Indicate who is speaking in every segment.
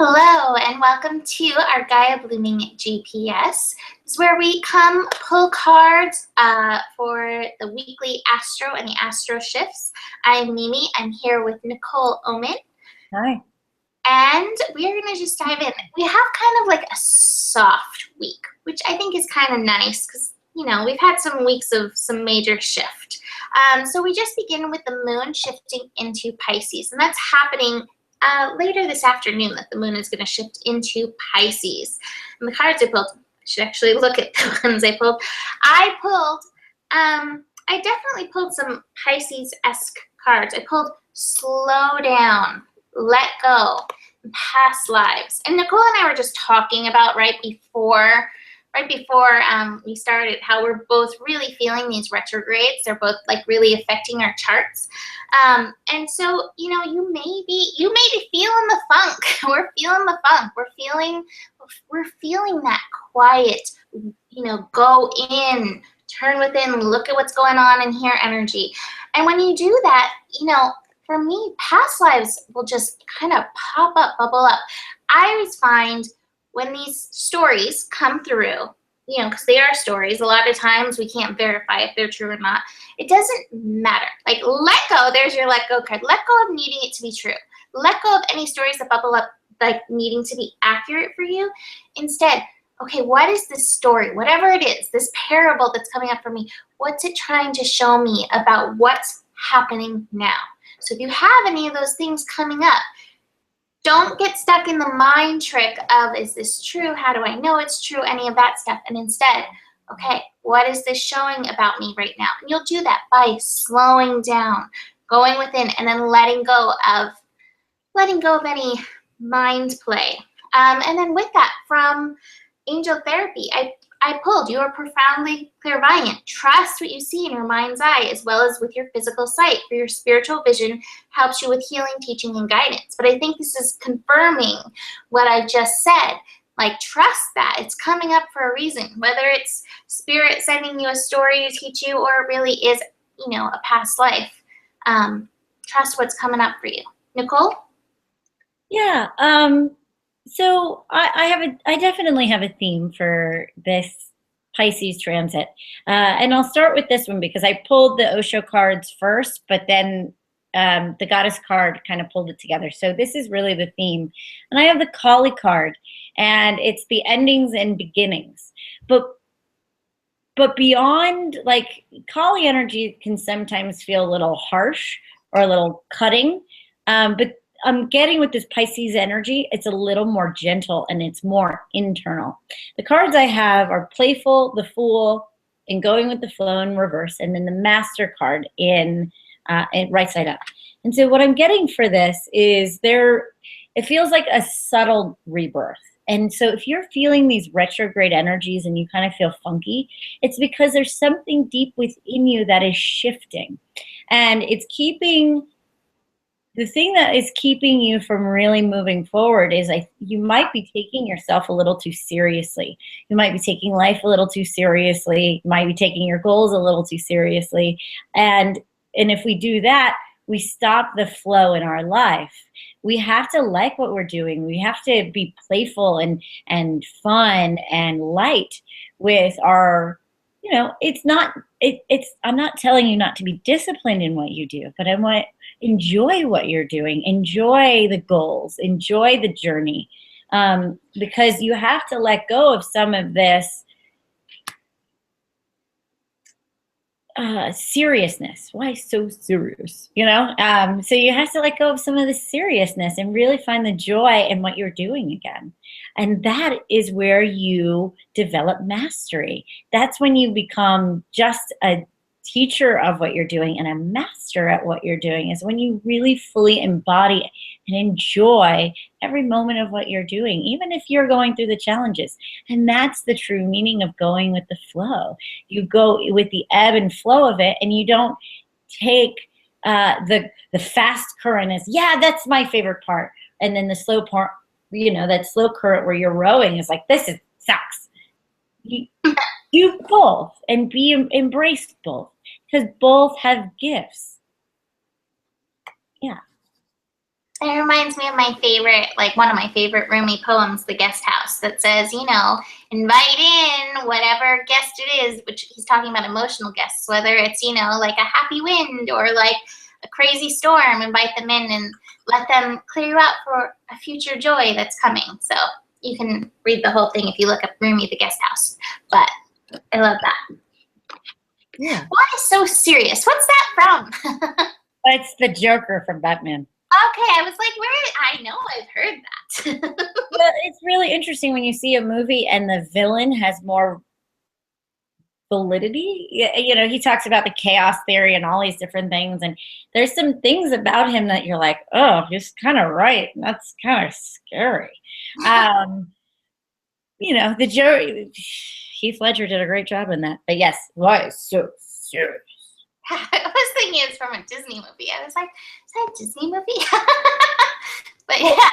Speaker 1: Hello and welcome to our Gaia Blooming GPS. This is where we come pull cards for the weekly astro and the astro shifts. I'm Mimi. I'm here with Nicole Oman.
Speaker 2: Hi.
Speaker 1: And we are going to just dive in. We have kind of like a soft week, which I think is kind of nice because, you know, we've had some weeks of some major shift. So we just begin with the moon shifting into Pisces, and that's happening later this afternoon, that the moon is going to shift into Pisces. And the cards I pulled, I should actually look at the ones I pulled. I definitely pulled some Pisces-esque cards. I pulled slow down, let go, past lives. And Nicole and I were just talking about right before we started how we're both really feeling these retrogrades. They're both like really affecting our charts. And so, you know, you may be feeling the funk. We're feeling the funk. We're feeling that quiet, you know, go in, turn within, look at what's going on in here energy. And when you do that, you know, for me, past lives will just kind of pop up, bubble up. I always find when these stories come through, you know, because they are stories, a lot of times we can't verify if they're true or not. It doesn't matter. Like, let go. There's your let go card. Let go of needing it to be true. Let go of any stories that bubble up, like needing to be accurate for you. Instead, okay, what is this story? Whatever it is, this parable that's coming up for me, what's it trying to show me about what's happening now? So if you have any of those things coming up, don't get stuck in the mind trick of, is this true? How do I know it's true? Any of that stuff. And instead, okay, what is this showing about me right now? And you'll do that by slowing down, going within, and then letting go of any mind play. And then with that, from Angel Therapy, I pulled, you are profoundly clairvoyant. Trust what you see in your mind's eye as well as with your physical sight, for your spiritual vision helps you with healing, teaching, and guidance. But I think this is confirming what I just said. Like, trust that. It's coming up for a reason. Whether it's spirit sending you a story to teach you or it really is, you know, a past life. Trust what's coming up for you. Nicole?
Speaker 2: Yeah. So I definitely have a theme for this Pisces transit. And I'll start with this one because I pulled the Osho cards first, but then the Goddess card kind of pulled it together. So this is really the theme. And I have the Kali card, and it's the endings and beginnings. But beyond, like, Kali energy can sometimes feel a little harsh or a little cutting. But I'm getting with this Pisces energy, it's a little more gentle and it's more internal. The cards I have are Playful, the Fool, and Going with the Flow in reverse, and then the Master card in right side up. And so what I'm getting for this is it feels like a subtle rebirth. And so if you're feeling these retrograde energies and you kind of feel funky, it's because there's something deep within you that is shifting. And it's the thing that is keeping you from really moving forward is you might be taking yourself a little too seriously. You might be taking life a little too seriously. You might be taking your goals a little too seriously. And if we do that, we stop the flow in our life. We have to like what we're doing. We have to be playful and fun and light with our, you know, I'm not telling you not to be disciplined in what you do, but enjoy what you're doing, enjoy the goals, enjoy the journey, because you have to let go of some of this seriousness. Why so serious? You know, so you have to let go of some of the seriousness and really find the joy in what you're doing again. And that is where you develop mastery. That's when you become just a teacher of what you're doing and a master at what you're doing, is when you really fully embody and enjoy every moment of what you're doing, even if you're going through the challenges. And that's the true meaning of going with the flow. You go with the ebb and flow of it, and you don't take the fast current as, yeah, that's my favorite part. And then the slow part, you know, that slow current where you're rowing is like, sucks. You do both and embrace both, because both have gifts. Yeah.
Speaker 1: It reminds me of my favorite, like one of my favorite Rumi poems, The Guest House, that says, you know, invite in whatever guest it is, which he's talking about emotional guests, whether it's, you know, like a happy wind or like a crazy storm, invite them in and let them clear you out for a future joy that's coming. So you can read the whole thing if you look up Rumi, The Guest House. But I love that.
Speaker 2: Yeah.
Speaker 1: Why so serious? What's that from?
Speaker 2: It's the Joker from Batman.
Speaker 1: Okay, I was like, where? I know I've heard that.
Speaker 2: But it's really interesting when you see a movie and the villain has more validity. You know, he talks about the chaos theory and all these different things, and there's some things about him that you're like, oh, he's kind of right. That's kind of scary. You know, Heath Ledger did a great job in that. But yes, why is so serious?
Speaker 1: I was thinking it's from a Disney movie. I was like, is that a Disney movie? But yeah.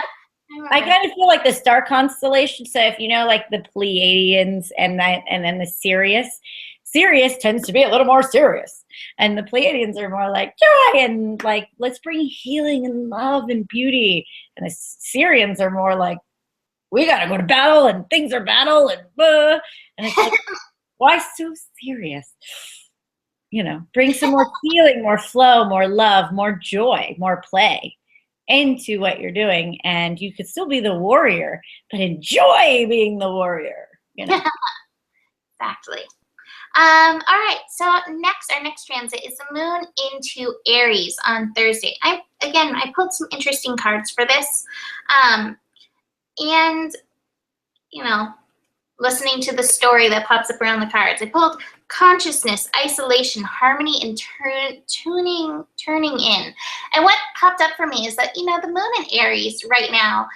Speaker 2: I kind of feel like the star constellation. So if you know, like the Pleiadians and then the Sirius tends to be a little more serious, and the Pleiadians are more like joy and like let's bring healing and love and beauty, and the Syrians are more like we gotta go to battle and things are battle and and it's like why so serious? You know, bring some more feeling, more flow, more love, more joy, more play into what you're doing, and you could still be the warrior, but enjoy being the warrior. You know.
Speaker 1: Exactly. All right. So our next transit is the moon into Aries on Thursday. I pulled some interesting cards for this, and you know, listening to the story that pops up around the cards. I pulled consciousness, isolation, harmony, and turning in. And what popped up for me is that, you know, the moon in Aries right now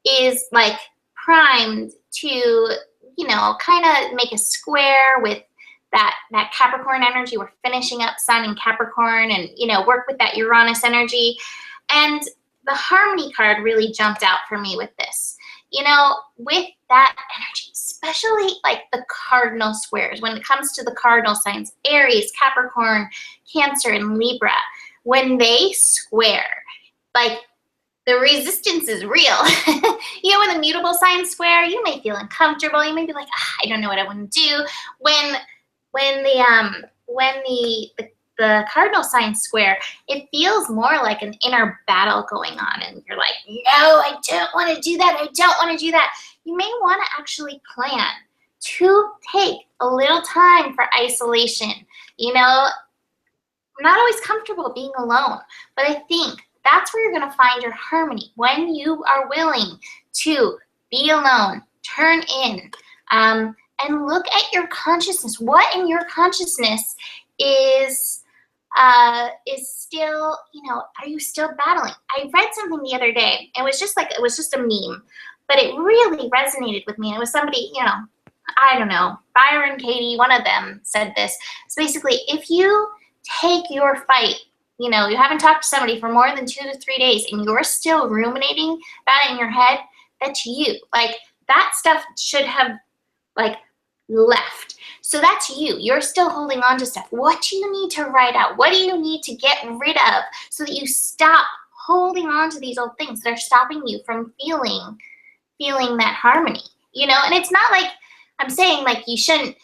Speaker 1: is like primed to, you know, kind of make a square with that Capricorn energy. We're finishing up Sun in Capricorn and, you know, work with that Uranus energy. And the harmony card really jumped out for me with this. You know, with that energy, especially like the cardinal squares, when it comes to the cardinal signs, Aries, Capricorn, Cancer, and Libra, when they square, like the resistance is real. You know, when the mutable signs square, you may feel uncomfortable. You may be like, I don't know what I want to do. When the cardinal signs square, it feels more like an inner battle going on, and you're like, no, I don't want to do that. I don't want to do that. You may want to actually plan to take a little time for isolation. You know, I'm not always comfortable being alone, but I think that's where you're going to find your harmony when you are willing to be alone, turn in, and look at your consciousness. What in your consciousness is still, you know, are you still battling? I read something the other day. It was just a meme, but it really resonated with me. It was somebody, you know, I don't know, Byron Katie, one of them said this. It's basically, if you take your fight, you know, you haven't talked to somebody for more than 2 to 3 days and you're still ruminating about it in your head, that's you. Like, that stuff should have, like, left. So that's you. You're still holding on to stuff. What do you need to write out? What do you need to get rid of so that you stop holding on to these old things that are stopping you from feeling that harmony? You know, and it's not like I'm saying like you shouldn't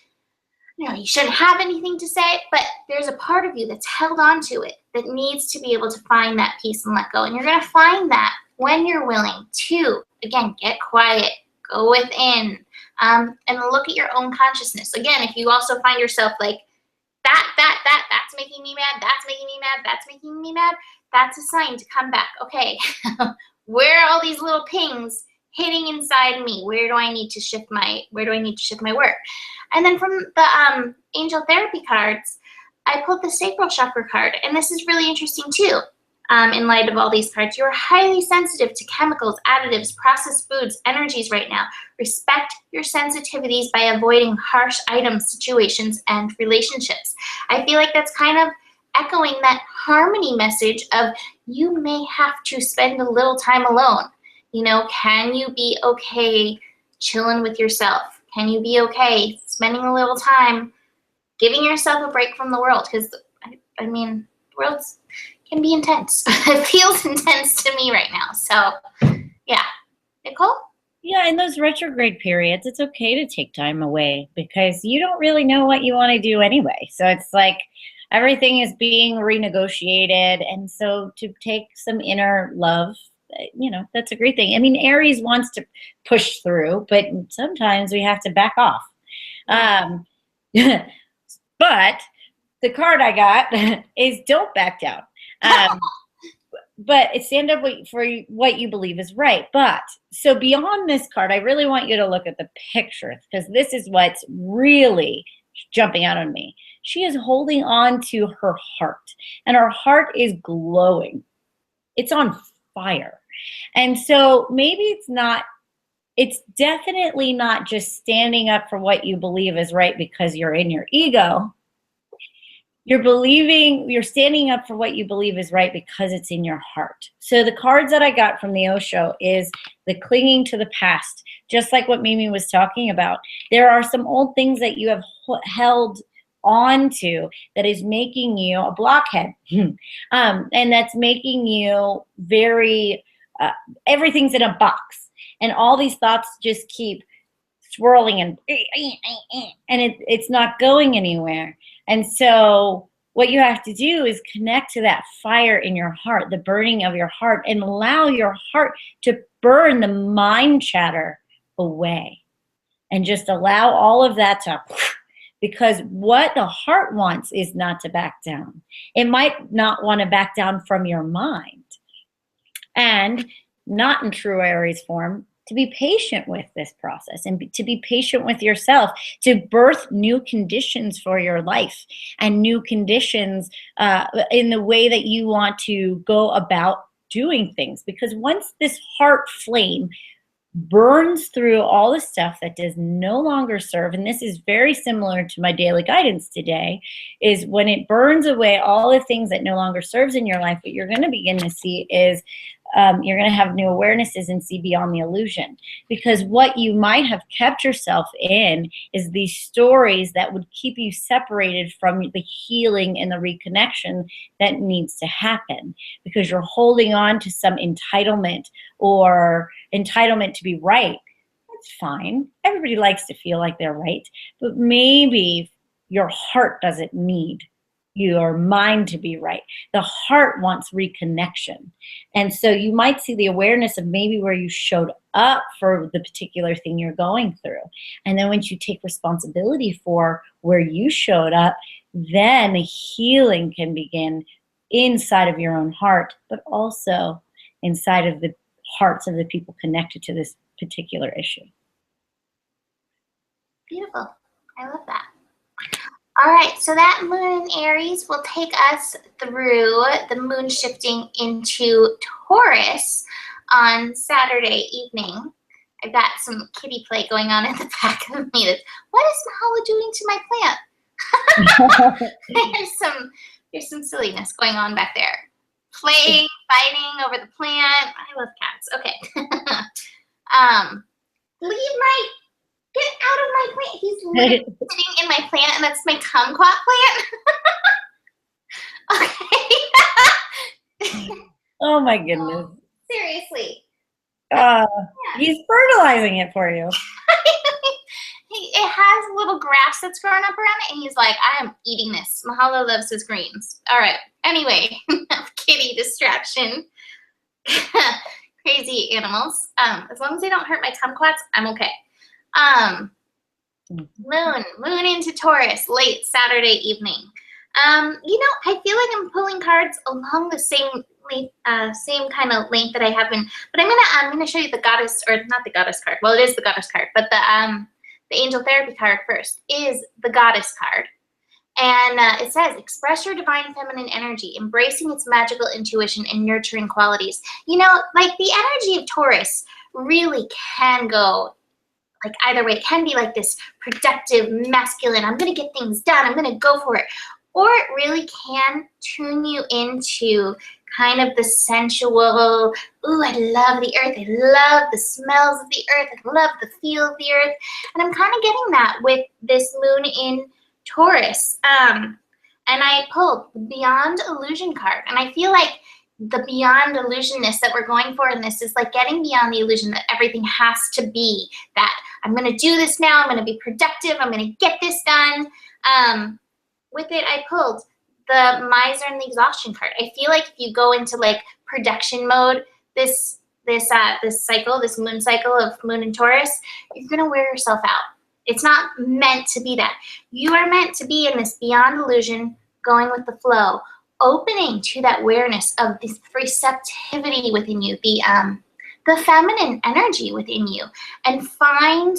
Speaker 1: have anything to say, but there's a part of you that's held on to it that needs to be able to find that peace and let go. And you're going to find that when you're willing to, again, get quiet, go within, and look at your own consciousness. Again, if you also find yourself like, that's making me mad, that's making me mad, that's making me mad, that's a sign to come back. Okay, where are all these little pings hitting inside me? Where do I need to shift my work? And then from the angel therapy cards, I pulled the sacral chakra card, and this is really interesting too. In light of all these cards, you're highly sensitive to chemicals, additives, processed foods, energies right now. Respect your sensitivities by avoiding harsh items, situations, and relationships. I feel like that's kind of echoing that harmony message of you may have to spend a little time alone. You know, can you be okay chilling with yourself? Can you be okay spending a little time giving yourself a break from the world? Because, I mean, the world's, can be intense. It feels intense to me right now. So yeah. Nicole?
Speaker 2: Yeah, in those retrograde periods, it's okay to take time away because you don't really know what you want to do anyway. So it's like everything is being renegotiated. And so to take some inner love, that's a great thing. I mean, Aries wants to push through, but sometimes we have to back off. Um, but the card I got is don't back down. But it's stand up for what you believe is right. But so beyond this card, I really want you to look at the picture because this is what's really jumping out on me. She is holding on to her heart, and her heart is glowing. It's on fire. And so maybe it's definitely not just standing up for what you believe is right because you're in your ego. You're standing up for what you believe is right because it's in your heart. So the cards that I got from the Osho is the clinging to the past, just like what Mimi was talking about. There are some old things that you have held on to that is making you a blockhead. And that's making you very, everything's in a box. And all these thoughts just keep swirling and it's not going anywhere. And so what you have to do is connect to that fire in your heart, the burning of your heart, and allow your heart to burn the mind chatter away. And just allow all of that to, because what the heart wants is not to back down. It might not want to back down from your mind. And not in true Aries form, to be patient with this process and to be patient with yourself, to birth new conditions for your life and new conditions in the way that you want to go about doing things. Because once this heart flame burns through all the stuff that does no longer serve, and this is very similar to my daily guidance today, is when it burns away all the things that no longer serves in your life, what you're going to begin to see is you're going to have new awarenesses and see beyond the illusion. Because what you might have kept yourself in is these stories that would keep you separated from the healing and the reconnection that needs to happen. Because you're holding on to some entitlement or entitlement to be right. That's fine. Everybody likes to feel like they're right. But maybe your heart doesn't need your mind to be right. The heart wants reconnection. And so you might see the awareness of maybe where you showed up for the particular thing you're going through. And then once you take responsibility for where you showed up, then the healing can begin inside of your own heart, but also inside of the hearts of the people connected to this particular issue.
Speaker 1: Beautiful. I love that. All right, so that moon in Aries will take us through the moon shifting into Taurus on Saturday evening. I've got some kitty play going on in the back of me. What is Mahala doing to my plant? There's some silliness going on back there. Playing, fighting over the plant. I love cats. Okay. Get out of my plant. He's literally sitting in my plant, and that's my kumquat plant. Okay.
Speaker 2: Oh my goodness.
Speaker 1: Seriously.
Speaker 2: He's fertilizing it for you.
Speaker 1: It has a little grass that's growing up around it, and he's like, I am eating this. Mahalo loves his greens. All right. Anyway, kitty distraction. Crazy animals. As long as they don't hurt my kumquats, I'm okay. Moon into Taurus, late Saturday evening. I feel like I'm pulling cards along the same kind of length that I have been, but I'm gonna show you the goddess, or not the goddess card. Well, it is the goddess card, but the angel therapy card first is the goddess card. And it says, express your divine feminine energy, embracing its magical intuition and nurturing qualities. Like the energy of Taurus really can go like either way. It can be like this productive, masculine, I'm going to get things done, I'm going to go for it. Or it really can tune you into kind of the sensual, ooh, I love the earth, I love the smells of the earth, I love the feel of the earth. And I'm kind of getting that with this moon in Taurus. and I pulled the Beyond Illusion card. And I feel like the beyond illusionness that we're going for in this is like getting beyond the illusion that everything has to be that I'm going to do this now, I'm going to be productive, I'm going to get this done. With it, I pulled the Miser and the Exhaustion card. I feel like if you go into like production mode, this cycle, this moon cycle of Moon and Taurus, you're going to wear yourself out. It's not meant to be that. You are meant to be in this beyond illusion, going with the flow, opening to that awareness of this receptivity within you, the feminine energy within you, and find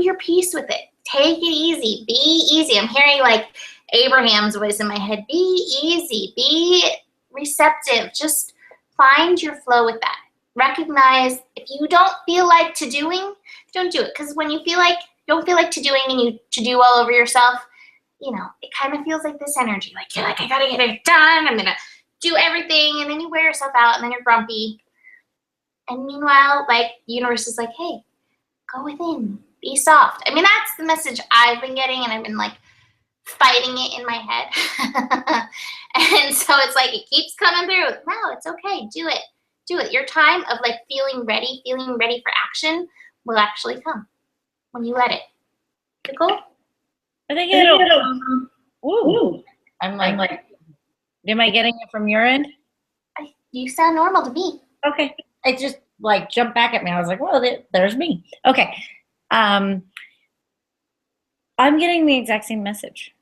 Speaker 1: your peace with it. Take it easy. Be easy. I'm hearing like Abraham's voice in my head. Be easy. Be receptive. Just find your flow with that. Recognize if you don't feel like to doing, don't do it. Because when you don't feel like to doing and you to do all over yourself, it kind of feels like this energy. Like you're like, I gotta get it done. I'm gonna do everything, and then you wear yourself out, and then you're grumpy. And meanwhile, like the universe is like, hey, go within, be soft. I mean, that's the message I've been getting, and I've been like fighting it in my head. And so it's like it keeps coming through. No, it's okay. Do it. Do it. Your time of like feeling ready for action will actually come when you let it. Cool?
Speaker 2: I think it'll. Ooh. I'm like, am I getting it from your end?
Speaker 1: You sound normal to me.
Speaker 2: Okay. It just like jumped back at me. I was like, well, there's me. Okay. I'm getting the exact same message.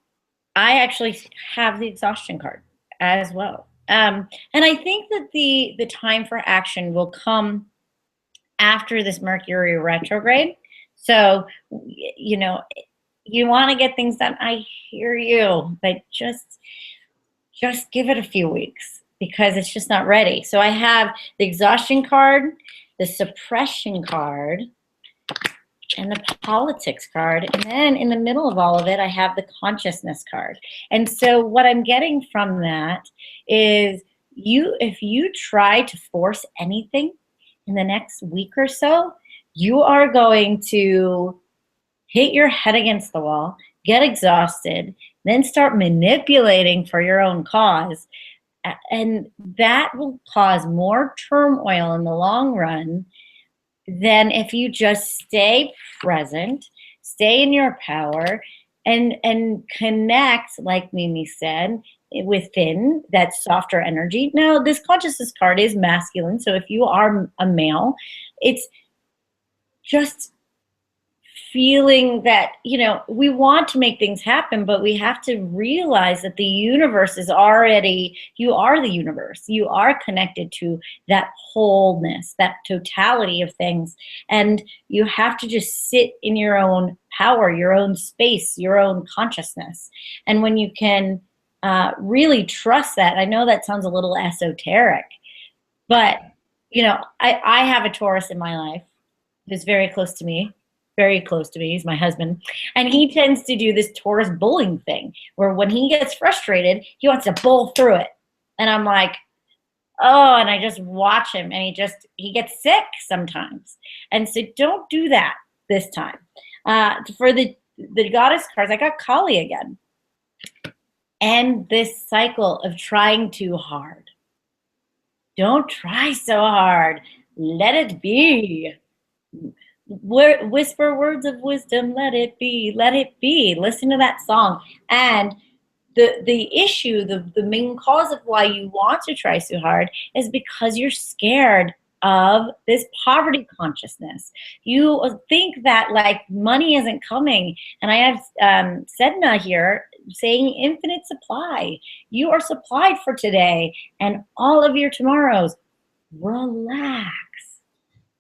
Speaker 2: I actually have the exhaustion card as well. And I think that the time for action will come after this Mercury retrograde. So, you want to get things done. I hear you, but just give it a few weeks because it's just not ready. So I have the exhaustion card, the suppression card, and the politics card. And then in the middle of all of it, I have the consciousness card. And so what I'm getting from that is if you try to force anything in the next week or so, you are going to hit your head against the wall, get exhausted, then start manipulating for your own cause. And that will cause more turmoil in the long run than if you just stay present, stay in your power, and connect, like Mimi said, within that softer energy. Now, this consciousness card is masculine, so if you are a male, it's just feeling that, we want to make things happen, but we have to realize that the universe is already, you are the universe. You are connected to that wholeness, that totality of things. And you have to just sit in your own power, your own space, your own consciousness. And when you can really trust that, I know that sounds a little esoteric, but, I have a Taurus in my life who's very close to me. He's my husband. And he tends to do this Taurus bullying thing where when he gets frustrated, he wants to bull through it. And I'm like, oh, and I just watch him and he gets sick sometimes. And so don't do that this time. For the goddess cards, I got Kali again. And this cycle of trying too hard. Don't try so hard. Let it be. Whisper words of wisdom, let it be, let it be. Listen to that song. And the issue, the main cause of why you want to try so hard is because you're scared of this poverty consciousness. You think that like money isn't coming. And I have Sedna here saying infinite supply. You are supplied for today and all of your tomorrows. Relax.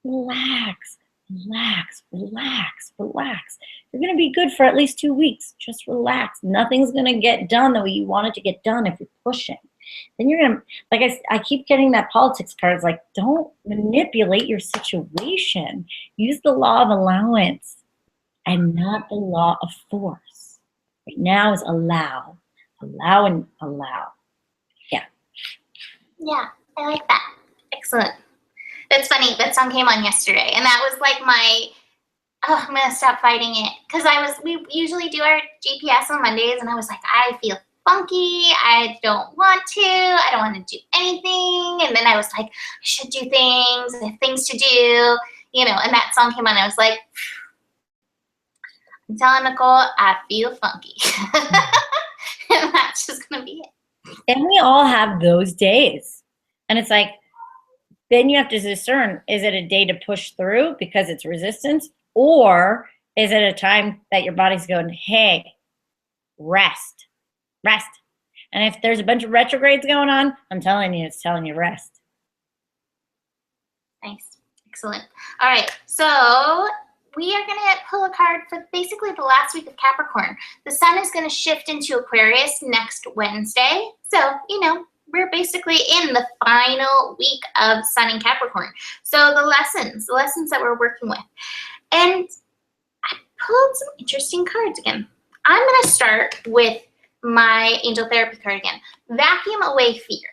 Speaker 2: Relax. You're going to be good for at least 2 weeks. Just relax. Nothing's going to get done the way you want it to get done if you're pushing. Then you're going to, like I keep getting that politics card. It's like, don't manipulate your situation. Use the law of allowance and not the law of force. Right now is allow. Allow and allow. Yeah.
Speaker 1: Yeah, I like that. Excellent. That's funny. That song came on yesterday, and that was like my oh, I'm gonna stop fighting it. Cause we usually do our GPS on Mondays and I was like, I feel funky. I don't want to. I don't want to do anything. And then I was like, I should do things. I have things to do, and that song came on. And I was like, I'm telling Nicole, I feel funky. And that's just going to be it.
Speaker 2: And we all have those days. And it's like, then you have to discern, is it a day to push through because it's resistance? Or is it a time that your body's going, hey, rest. And if there's a bunch of retrogrades going on, I'm telling you, it's telling you rest.
Speaker 1: Nice. Excellent. All right. So we are going to pull a card for basically the last week of Capricorn. The sun is going to shift into Aquarius next Wednesday. So, we're basically in the final week of sun in Capricorn. So the lessons that we're working with. And I pulled some interesting cards again. I'm going to start with my angel therapy card again. Vacuum away fear.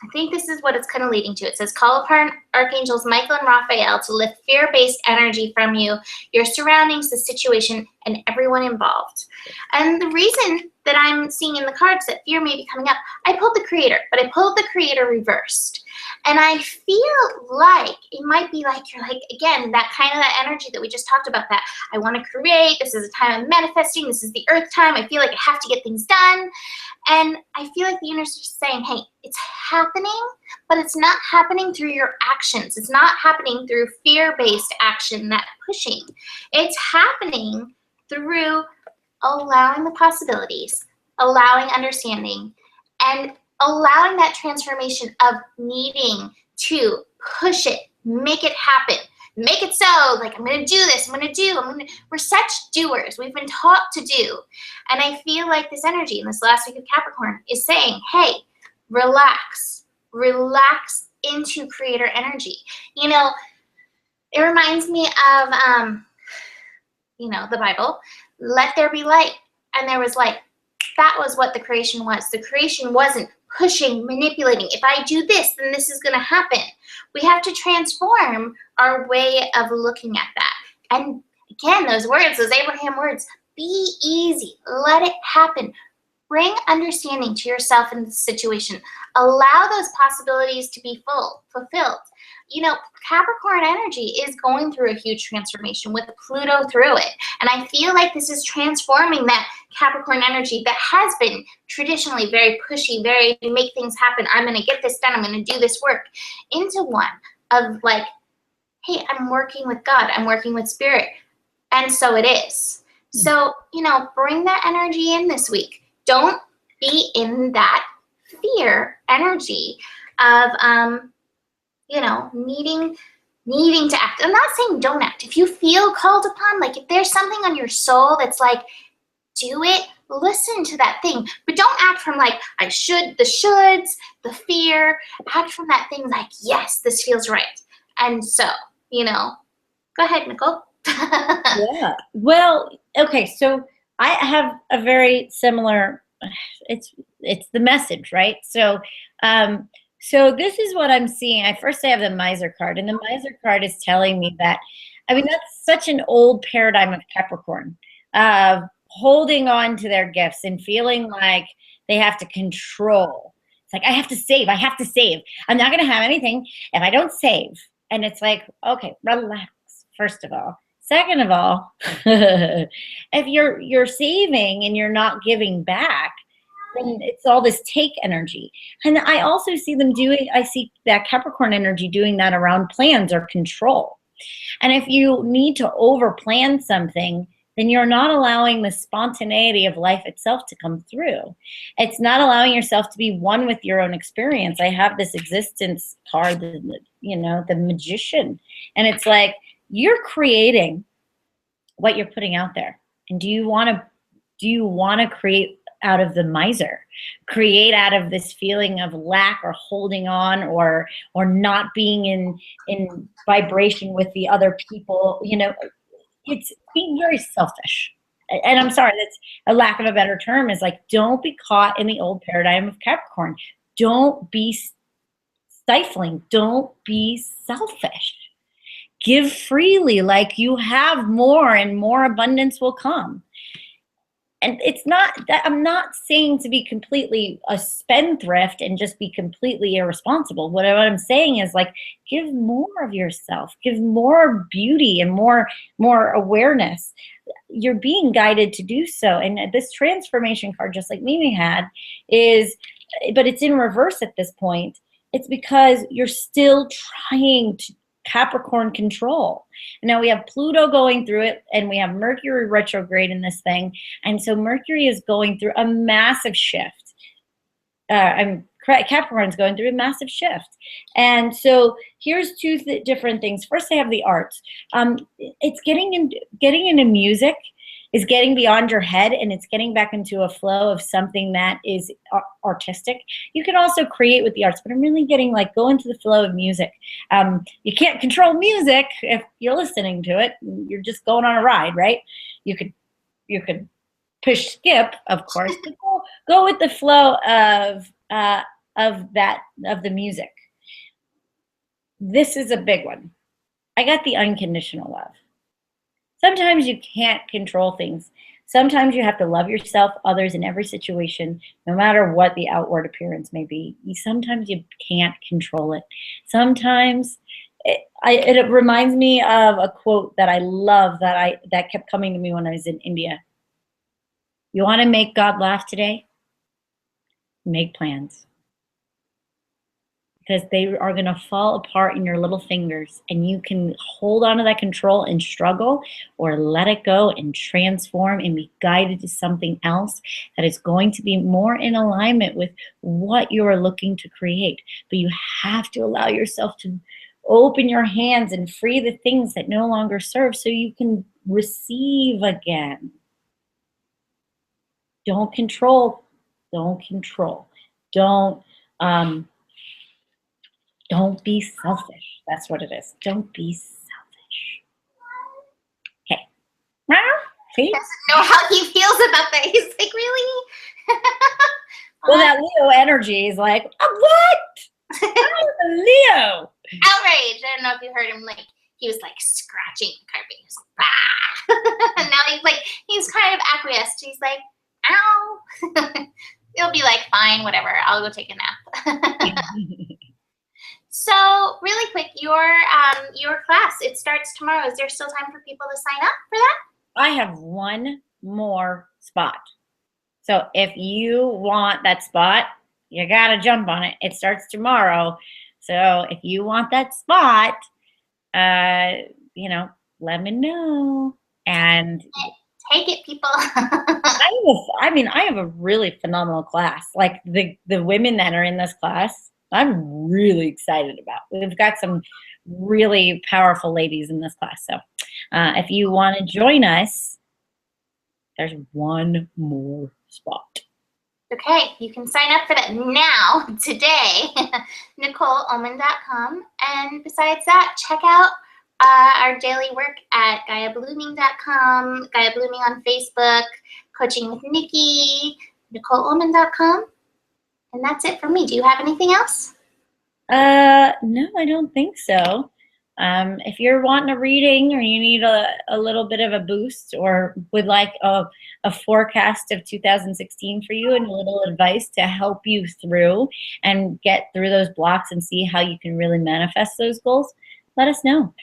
Speaker 1: I think this is what it's kind of leading to. It says, call upon archangels Michael and Raphael to lift fear-based energy from you, your surroundings, the situation, and everyone involved. And the reason that I'm seeing in the cards that fear may be coming up, I pulled the creator, but I pulled the creator reversed. And I feel like it might be like, you're like, again, that energy that we just talked about, that I want to create, this is a time of manifesting, this is the earth time, I feel like I have to get things done. And I feel like the universe is just saying, hey, it's happening, but it's not happening through your actions. It's not happening through fear-based action, that pushing. It's happening through allowing the possibilities, allowing understanding, and allowing that transformation of needing to push it, make it happen, make it so, like, I'm going to do this, we're such doers. We've been taught to do. And I feel like this energy in this last week of Capricorn is saying, hey, relax into creator energy. It reminds me of, the Bible, let there be light. And there was light. That was what the creation was. The creation wasn't pushing, manipulating. If I do this, then this is going to happen. We have to transform our way of looking at that. And again, those words, those Abraham words, be easy. Let it happen. Bring understanding to yourself in the situation. Allow those possibilities to be fulfilled. Capricorn energy is going through a huge transformation with Pluto through it. And I feel like this is transforming that Capricorn energy that has been traditionally very pushy, very make things happen. I'm going to get this done. I'm going to do this work, into one of like, hey, I'm working with God. I'm working with spirit. And so it is. So, bring that energy in this week. Don't be in that fear energy of, needing to act. I'm not saying don't act. If you feel called upon, like if there's something on your soul that's like, do it, listen to that thing. But don't act from like, I should, the shoulds, the fear. Act from that thing like, yes, this feels right. And so, go ahead, Nicole.
Speaker 2: Yeah. Well, okay. So I have a very similar, it's the message, right? So, so this is what I'm seeing. I have the miser card, and the miser card is telling me that, that's such an old paradigm of Capricorn, holding on to their gifts and feeling like they have to control. It's like, I have to save. I'm not going to have anything if I don't save. And it's like, okay, relax, first of all. Second of all, if you're saving and you're not giving back, then it's all this take energy. And I also see I see that Capricorn energy doing that around plans or control. And if you need to over plan something, then you're not allowing the spontaneity of life itself to come through. It's not allowing yourself to be one with your own experience. I have this existence card, the magician. And it's like, you're creating what you're putting out there. And do you want to create out of the miser, create out of this feeling of lack or holding on or not being in vibration with the other people? It's being very selfish. And I'm sorry, that's a lack of a better term, is like, don't be caught in the old paradigm of Capricorn. Don't be stifling. Don't be selfish. give freely, like you have more and more abundance will come. And it's not that I'm not saying to be completely a spendthrift and just be completely irresponsible. What I'm saying is, like, give more of yourself, give more beauty and more awareness. You're being guided to do so. And this transformation card, just like Mimi had, but it's in reverse at this point. It's because you're still trying to Capricorn control. Now we have Pluto going through it, and we have Mercury retrograde in this thing. And so Mercury is going through a massive shift. Capricorn's going through a massive shift. And so here's two different things. First, I have the arts. It's getting into music, is getting beyond your head, and it's getting back into a flow of something that is artistic. You can also create with the arts, but I'm really getting, like, go into the flow of music. You can't control music if you're listening to it. You're just going on a ride, right? You could push skip, of course, but go with the flow of the music. This is a big one. I got the unconditional love. Sometimes you can't control things. Sometimes you have to love yourself, others, in every situation, no matter what the outward appearance may be. Sometimes you can't control it. Sometimes it reminds me of a quote that I love that kept coming to me when I was in India. You want to make God laugh today? Make plans. Because they are going to fall apart in your little fingers, and you can hold on to that control and struggle, or let it go and transform and be guided to something else that is going to be more in alignment with what you are looking to create. But you have to allow yourself to open your hands and free the things that no longer serve so you can receive again. Don't control. Don't control. Don't be selfish. That's what it is. Don't be selfish. Okay. See?
Speaker 1: Doesn't know how he feels about that. He's like, really?
Speaker 2: Well, that Leo energy is like, what? I'm a Leo.
Speaker 1: Outrage. I don't know if you heard him, like, he was like scratching the carpet. He was like, bah. And now he's kind of acquiesced. He's like, ow. He'll be like, fine, whatever. I'll go take a nap. So really quick, your class, it starts tomorrow. Is there still time for people to sign up for that?
Speaker 2: I have one more spot. So if you want that spot, you got to jump on it. It starts tomorrow. So if you want that spot, let me know. And
Speaker 1: take it, people.
Speaker 2: I have a really phenomenal class. Like the women that are in this class, I'm really excited about. We've got some really powerful ladies in this class. So if you want to join us, there's one more spot.
Speaker 1: Okay, you can sign up for that now, today, NicoleOhlman.com. And besides that, check out our daily work at GaiaBlooming.com, Gaia Blooming on Facebook, Coaching with Nikki, NicoleOhlman.com. And that's it for me. Do you have anything else?
Speaker 2: No, I don't think so. If you're wanting a reading, or you need a little bit of a boost, or would like a forecast of 2016 for you and a little advice to help you through and get through those blocks and see how you can really manifest those goals, let us know.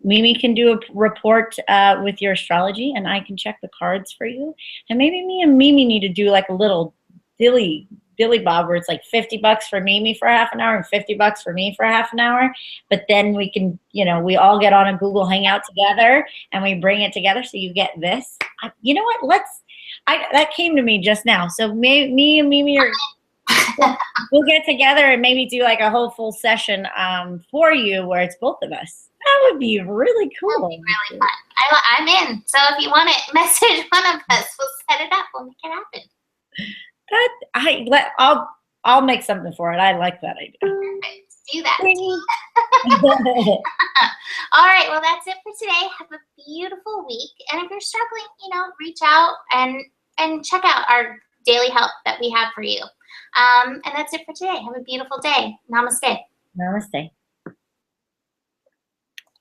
Speaker 2: Mimi can do a report with your astrology, and I can check the cards for you. And maybe me and Mimi need to do like a little Billy Bob, where it's like $50 for Mimi for half an hour and $50 for me for half an hour. But then we can, we all get on a Google Hangout together and we bring it together. So you get this. You know what? That came to me just now. So me and Mimi we'll get together and maybe do like a whole full session for you where it's both of us. That would be really cool.
Speaker 1: That would be really fun. I'm in. So if you want it, message one of us. We'll set it up. We'll make it happen.
Speaker 2: I'll make something for it. I like that idea.
Speaker 1: Perfect. Do that. All right. Well, that's it for today. Have a beautiful week. And if you're struggling, reach out and check out our daily help that we have for you. And that's it for today. Have a beautiful day. Namaste.
Speaker 2: Namaste.